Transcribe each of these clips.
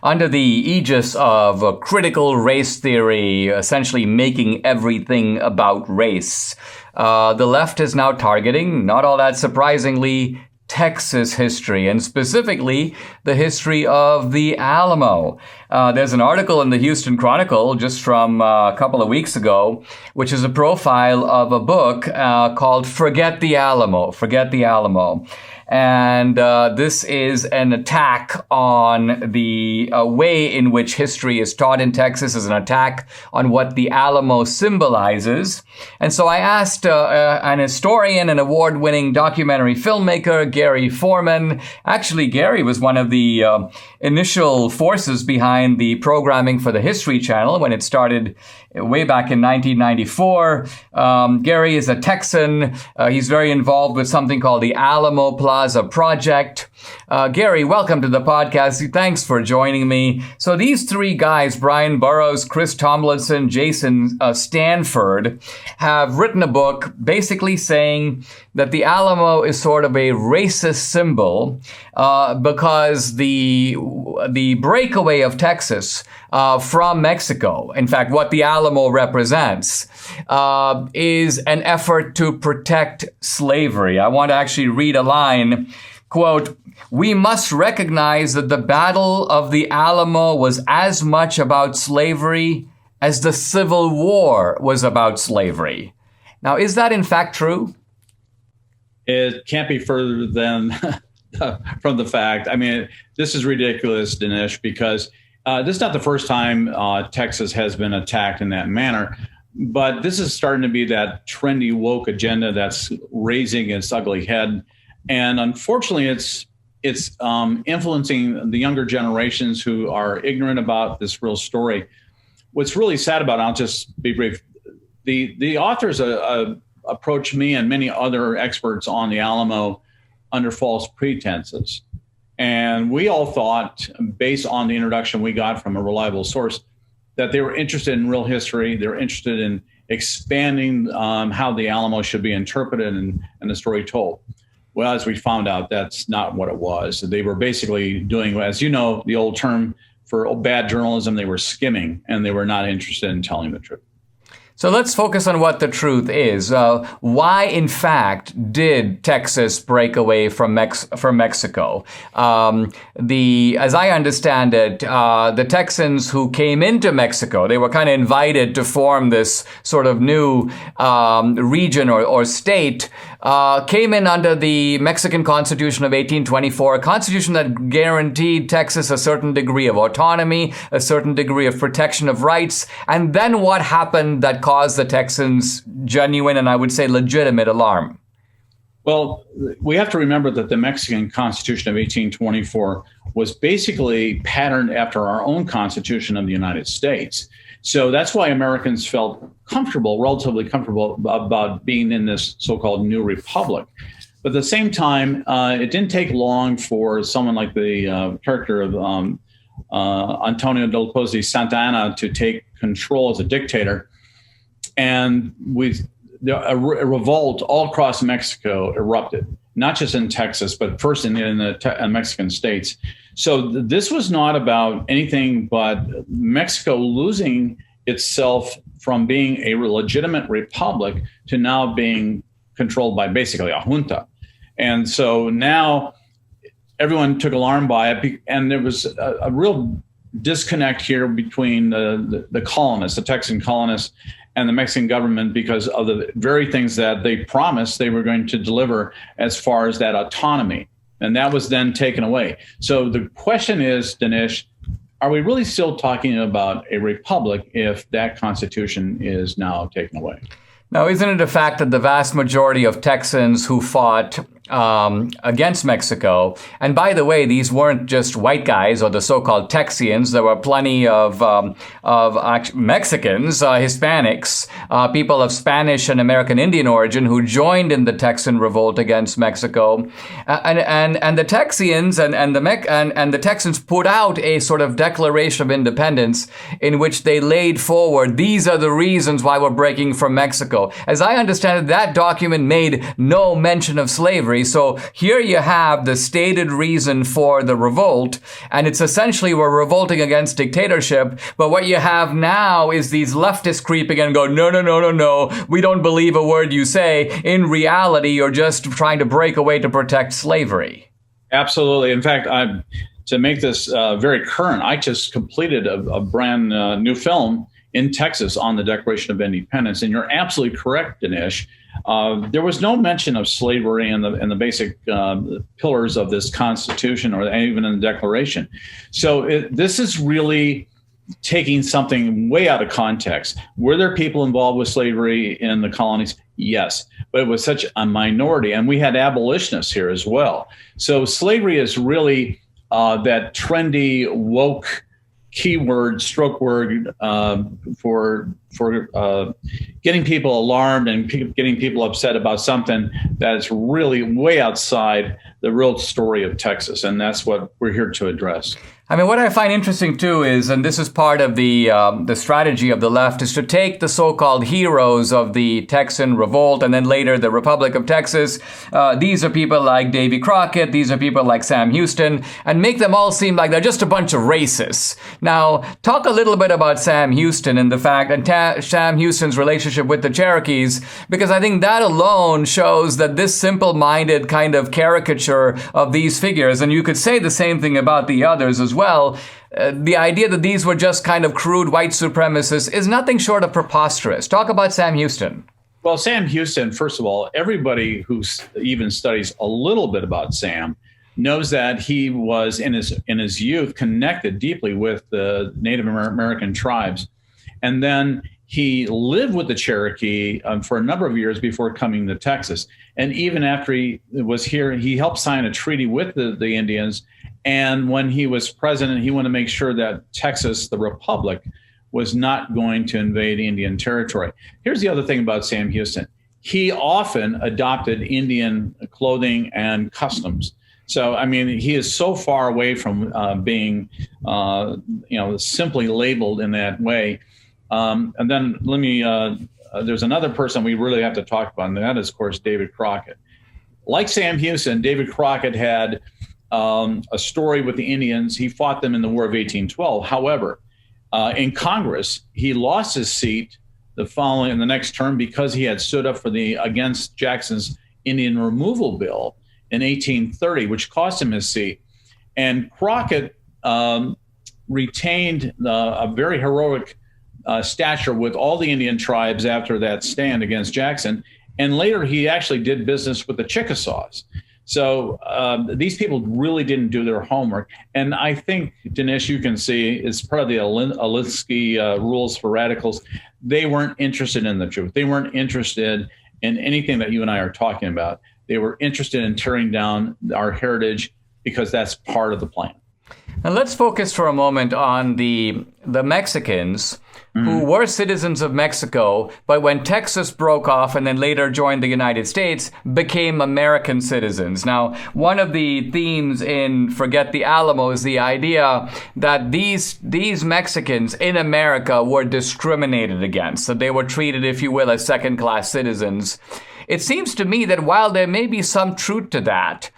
under the aegis of critical race theory, essentially making everything about race. The left is now targeting, not all that surprisingly, Texas history, and specifically the history of the Alamo. There's an article in the Houston Chronicle just from a couple of weeks ago, which is a profile of a book called Forget the Alamo. Forget the Alamo. And this is an attack on the way in which history is taught in Texas, is an attack on what the Alamo symbolizes. And so I asked an historian and award-winning documentary filmmaker, Gary Foreman. Actually, Gary was one of the initial forces behind the programming for the History Channel when it started way back in 1994. Gary is a Texan. He's very involved with something called the Alamo Plaza Project. Gary, welcome to the podcast. Thanks for joining me. So these three guys, Brian Burrows, Chris Tomlinson, Jason Stanford, have written a book basically saying that the Alamo is sort of a racist symbol because the breakaway of Texas from Mexico, in fact, what the Alamo represents, is an effort to protect slavery. I want to actually read a line, quote, "We must recognize that the Battle of the Alamo was as much about slavery as the Civil War was about slavery." Now, is that in fact true? It can't be further than from the fact. I mean, this is ridiculous, Dinesh, because this is not the first time Texas has been attacked in that manner. But this is starting to be that trendy woke agenda that's raising its ugly head. And unfortunately, it's influencing the younger generations who are ignorant about this real story. What's really sad about it, I'll just be brief. The authors approached me and many other experts on the Alamo under false pretenses. And we all thought, based on the introduction we got from a reliable source, that they were interested in real history. They were interested in expanding how the Alamo should be interpreted and the story told. Well, as we found out, that's not what it was. They were basically doing, as you know, the old term for bad journalism, they were skimming, and they were not interested in telling the truth. So let's focus on what the truth is. Why, in fact, did Texas break away from Mexico? As I understand it, the Texans who came into Mexico, they were kind of invited to form this sort of new region or state, came in under the Mexican Constitution of 1824, a constitution that guaranteed Texas a certain degree of autonomy, a certain degree of protection of rights. And then what happened that caused the Texans genuine and I would say legitimate alarm? Well, we have to remember that the Mexican Constitution of 1824 was basically patterned after our own Constitution of the United States. So that's why Americans felt relatively comfortable about being in this so-called new republic. But at the same time, it didn't take long for someone like the character of Antonio del Cruz de Santa Anna to take control as a dictator. And a revolt all across Mexico erupted, not just in Texas, but first in the Mexican states. So this was not about anything but Mexico losing itself from being a legitimate republic to now being controlled by basically a junta. And so now everyone took alarm by it. And there was a real disconnect here between the colonists, the Texan colonists, and the Mexican government because of the very things that they promised they were going to deliver as far as that autonomy. And that was then taken away. So the question is, Dinesh, are we really still talking about a republic if that constitution is now taken away? Now, isn't it a fact that the vast majority of Texans who fought against Mexico, and by the way, these weren't just white guys or the so-called Texians. There were plenty of Mexicans, Hispanics, people of Spanish and American Indian origin who joined in the Texan revolt against Mexico, and the Texians and the Texans put out a sort of Declaration of Independence in which they laid forward, these are the reasons why we're breaking from Mexico. As I understand it, that document made no mention of slavery. slavery. So here you have the stated reason for the revolt, and it's essentially we're revolting against dictatorship. But what you have now is these leftists creeping in and go, no, no, no, no, no, we don't believe a word you say. In reality, you're just trying to break away to protect slavery. Absolutely. In fact, to make this very current, I just completed a brand new film in Texas on the Declaration of Independence. And you're absolutely correct, Dinesh. There was no mention of slavery in the basic pillars of this Constitution or even in the Declaration. So this is really taking something way out of context. Were there people involved with slavery in the colonies? Yes, but it was such a minority. And we had abolitionists here as well. So slavery is really that trendy, woke keyword, stroke word for getting people alarmed and getting people upset about something that is really way outside the real story of Texas. And that's what we're here to address. I mean, what I find interesting, too, is, and this is part of the strategy of the left, is to take the so-called heroes of the Texan revolt and then later the Republic of Texas. These are people like Davy Crockett. These are people like Sam Houston, and make them all seem like they're just a bunch of racists. Now, talk a little bit about Sam Houston and the fact, and Sam Houston's relationship with the Cherokees, because I think that alone shows that this simple-minded kind of caricature of these figures, and you could say the same thing about the others as well, the idea that these were just kind of crude white supremacists is nothing short of preposterous. Talk about Sam Houston. Well, Sam Houston, first of all, everybody who even studies a little bit about Sam knows that he was in his youth connected deeply with the Native American tribes. And then he lived with the Cherokee for a number of years before coming to Texas. And even after he was here, he helped sign a treaty with the Indians. And when he was president, he wanted to make sure that Texas, the Republic, was not going to invade Indian territory. Here's the other thing about Sam Houston. He often adopted Indian clothing and customs. So, I mean, he is so far away from being, simply labeled in that way. And then there's another person we really have to talk about, and that is, of course, David Crockett. Like Sam Houston, David Crockett had a story with the Indians. He fought them in the War of 1812. However, in Congress, he lost his seat in the next term because he had stood up against Jackson's Indian removal bill in 1830, which cost him his seat. And Crockett retained a very heroic stature with all the Indian tribes after that stand against Jackson. And later, he actually did business with the Chickasaws. So these people really didn't do their homework. And I think, Dinesh, you can see it's part of the Alinsky rules for radicals. They weren't interested in the truth. They weren't interested in anything that you and I are talking about. They were interested in tearing down our heritage because that's part of the plan. And let's focus for a moment on the Mexicans who were citizens of Mexico, but when Texas broke off and then later joined the United States, became American citizens. Now, one of the themes in Forget the Alamo is the idea that these Mexicans in America were discriminated against, that they were treated, if you will, as second-class citizens. It seems to me that while there may be some truth to that,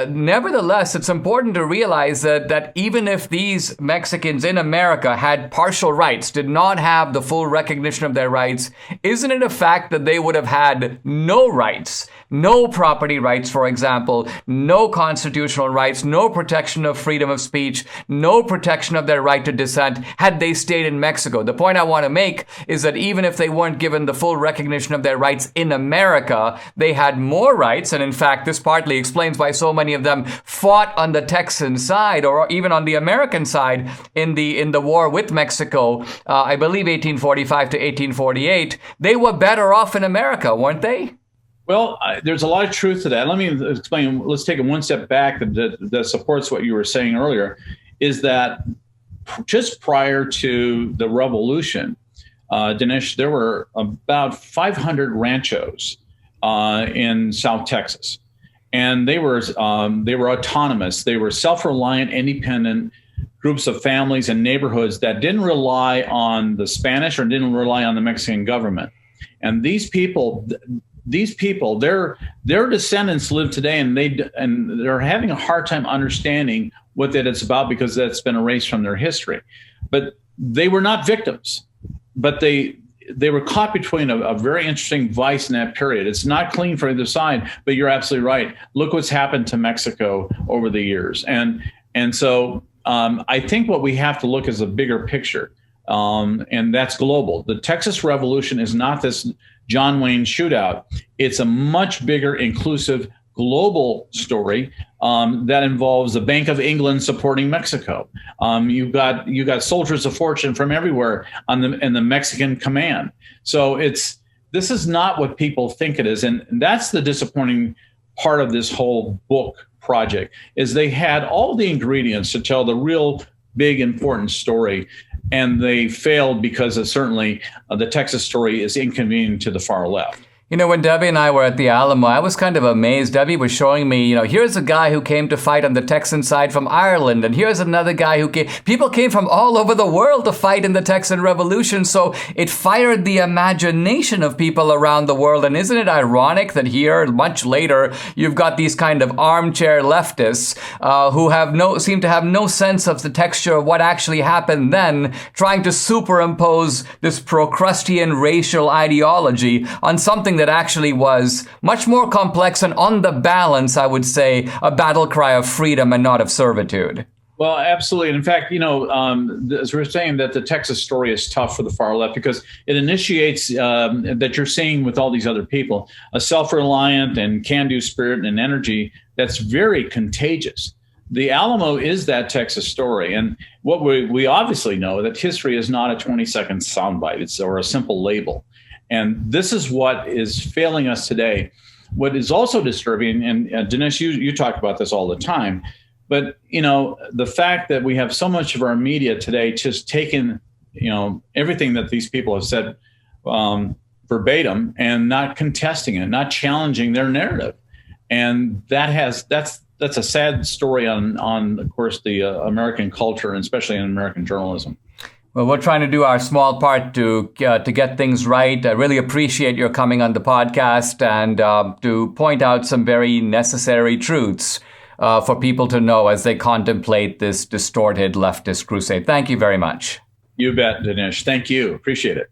nevertheless, it's important to realize that even if these Mexicans in America had partial rights, did not have the full recognition of their rights, isn't it a fact that they would have had no rights? No property rights, for example, no constitutional rights, no protection of freedom of speech, no protection of their right to dissent had they stayed in Mexico. The point I want to make is that even if they weren't given the full recognition of their rights in America, they had more rights. And in fact, this partly explains why so many of them fought on the Texan side or even on the American side in the war with Mexico, I believe 1845 to 1848. They were better off in America, weren't they? Well, there's a lot of truth to that. Let me explain. Let's take it one step back that supports what you were saying earlier, is that just prior to the revolution, Dinesh, there were about 500 ranchos in South Texas, and they were autonomous. They were self-reliant, independent groups of families and neighborhoods that didn't rely on the Spanish or didn't rely on the Mexican government. And these people, these people, their descendants live today, and they're having a hard time understanding what that it's about because that's been erased from their history. But they were not victims, but they were caught between a very interesting vice in that period. It's not clean for either side, but you're absolutely right. Look what's happened to Mexico over the years. And so I think what we have to look is a bigger picture, and that's global. The Texas Revolution is not this John Wayne shootout. It's a much bigger, inclusive, global story that involves the Bank of England supporting Mexico. You've got soldiers of fortune from everywhere in the Mexican command. So this is not what people think it is, and that's the disappointing part of this whole book project. Is they had all the ingredients to tell the real big important story, and they failed because certainly the Texas story is inconvenient to the far left. You know, when Debbie and I were at the Alamo, I was kind of amazed. Debbie was showing me, here's a guy who came to fight on the Texan side from Ireland, and here's another guy who came. People came from all over the world to fight in the Texan Revolution, so it fired the imagination of people around the world. And isn't it ironic that here, much later, you've got these kind of armchair leftists who seem to have no sense of the texture of what actually happened then, trying to superimpose this Procrustean racial ideology on something that actually was much more complex and, on the balance, I would say, a battle cry of freedom and not of servitude. Well, absolutely. And in fact, as we're saying, that the Texas story is tough for the far left because it initiates that you're seeing with all these other people, a self-reliant and can-do spirit and energy that's very contagious. The Alamo is that Texas story. And what we obviously know that history is not a 20-second soundbite or a simple label. And this is what is failing us today. What is also disturbing, and Dinesh, you talk about this all the time, but the fact that we have so much of our media today just taking everything that these people have said verbatim and not contesting it, not challenging their narrative, and that's a sad story on of course the American culture and especially in American journalism. Well, we're trying to do our small part to get things right. I really appreciate your coming on the podcast and to point out some very necessary truths for people to know as they contemplate this distorted leftist crusade. Thank you very much. You bet, Dinesh. Thank you. Appreciate it.